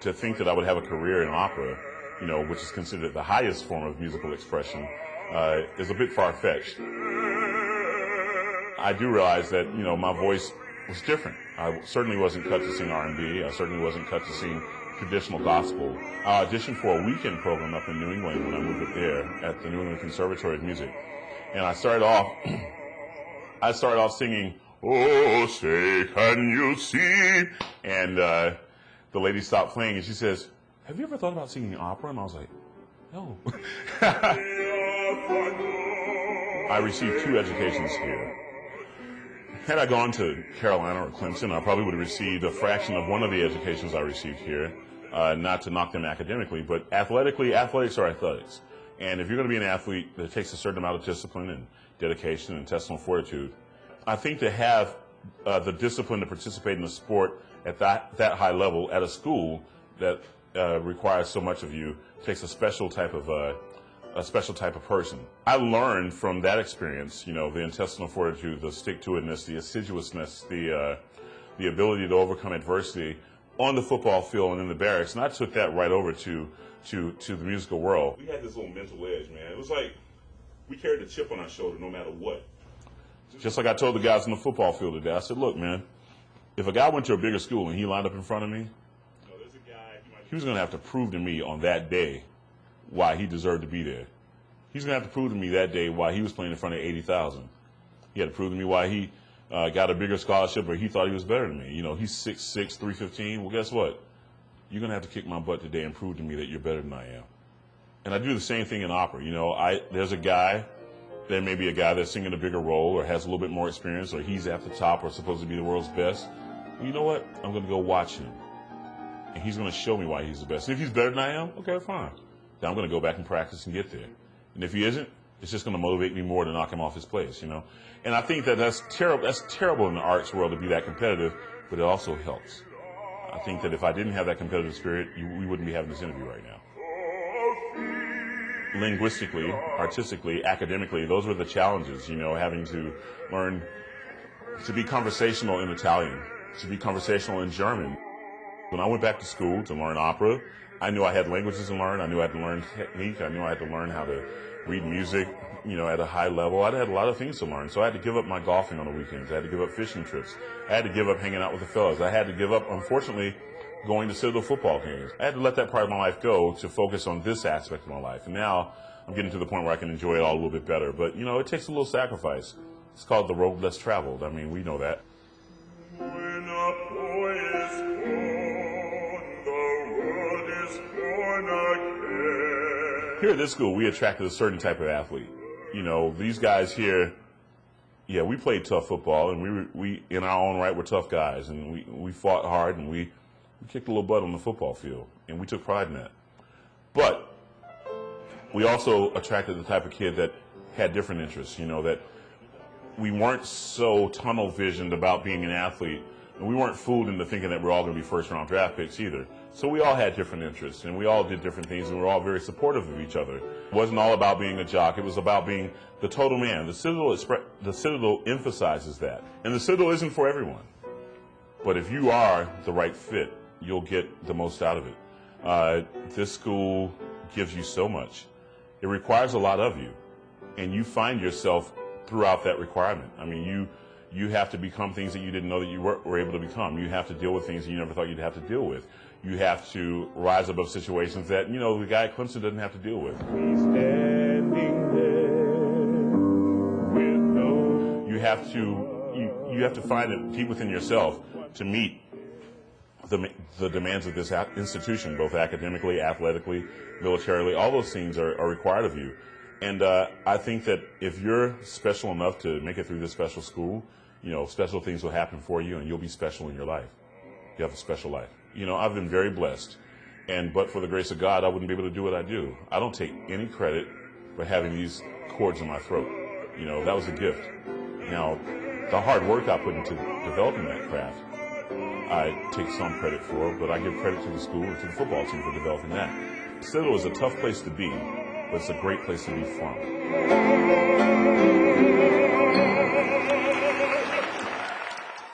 To think that I would have a career in opera, you know, which is considered the highest form of musical expression, is a bit far-fetched. I do realize that, you know, my voice was different. I certainly wasn't cut to sing R&B. I certainly wasn't cut to sing traditional gospel. I auditioned for a weekend program up in New England when I moved up there at the New England Conservatory of Music. And I started off singing, "Oh, say, can you see?" And the lady stopped playing and she says, "Have you ever thought about singing opera?" And I was like, "No." I received 2 educations here. Had I gone to Carolina or Clemson, I probably would have received a fraction of one of the educations I received here. Not to knock them academically, but athletically, athletics are athletics. And if you're going to be an athlete, it takes a certain amount of discipline and dedication and intestinal fortitude. I think to have the discipline to participate in a sport at that high level at a school that requires so much of you takes a special type of person. I learned from that experience, you know, the intestinal fortitude, the stick-to-itness, the assiduousness, the ability to overcome adversity on the football field and in the barracks. And I took that right over to the musical world. We had this little mental edge, man. It was like we carried a chip on our shoulder no matter what. Just like I told the guys on the football field today, I said, look, man, if a guy went to a bigger school and he lined up in front of me, he was going to have to prove to me on that day why he deserved to be there. He's going to have to prove to me that day why he was playing in front of 80,000. He had to prove to me why he got a bigger scholarship or he thought he was better than me. You know, he's 6'6", 315. Well, guess what? You're going to have to kick my butt today and prove to me that you're better than I am. And I do the same thing in opera. You know, there's a guy, there may be a guy that's singing a bigger role or has a little bit more experience or he's at the top or supposed to be the world's best. Well, you know what? I'm going to go watch him. And he's going to show me why he's the best. And if he's better than I am, okay, fine. Then I'm going to go back and practice and get there. And if he isn't, it's just going to motivate me more to knock him off his place, you know. And I think that's terrible. That's terrible in the arts world to be that competitive, but it also helps. I think that if I didn't have that competitive spirit, we wouldn't be having this interview right now. Linguistically, artistically, academically, those were the challenges, you know, having to learn to be conversational in Italian, to be conversational in German. When I went back to school to learn opera, I knew I had languages to learn. I knew I had to learn technique. I knew I had to learn how to read music, you know, at a high level. I had a lot of things to learn. So I had to give up my golfing on the weekends. I had to give up fishing trips. I had to give up hanging out with the fellas. I had to give up, unfortunately, going to Citadel football games. I had to let that part of my life go to focus on this aspect of my life. And now I'm getting to the point where I can enjoy it all a little bit better. But, you know, it takes a little sacrifice. It's called the road less traveled. I mean, we know that. When a boy is born, the world is born again. Here at this school, we attracted a certain type of athlete. You know, these guys here, yeah, we played tough football, and we in our own right, we're tough guys, and we fought hard, and we kicked a little butt on the football field, and we took pride in that. But we also attracted the type of kid that had different interests, you know, that we weren't so tunnel visioned about being an athlete, and we weren't fooled into thinking that we're all going to be first-round draft picks either. So we all had different interests, and we all did different things, and we were all very supportive of each other. It wasn't all about being a jock. It was about being the total man. The Citadel emphasizes that. And the Citadel isn't for everyone. But if you are the right fit, you'll get the most out of it. This school gives you so much. It requires a lot of you, and you find yourself throughout that requirement. I mean, you have to become things that you didn't know that you were able to become. You have to deal with things that you never thought you'd have to deal with. You have to rise above situations that, you know, the guy at Clemson doesn't have to deal with. He's standing there with no... You have to find it deep within yourself to meet the demands of this institution, both academically, athletically, militarily. All those things are required of you. And I think that if you're special enough to make it through this special school, you know, special things will happen for you, and you'll be special in your life. You have a special life. You know, I've been very blessed, but for the grace of God, I wouldn't be able to do what I do. I don't take any credit for having these cords in my throat. You know, that was a gift. Now, the hard work I put into developing that craft, I take some credit for, but I give credit to the school and to the football team for developing that. Citadel is a tough place to be, but it's a great place to be from.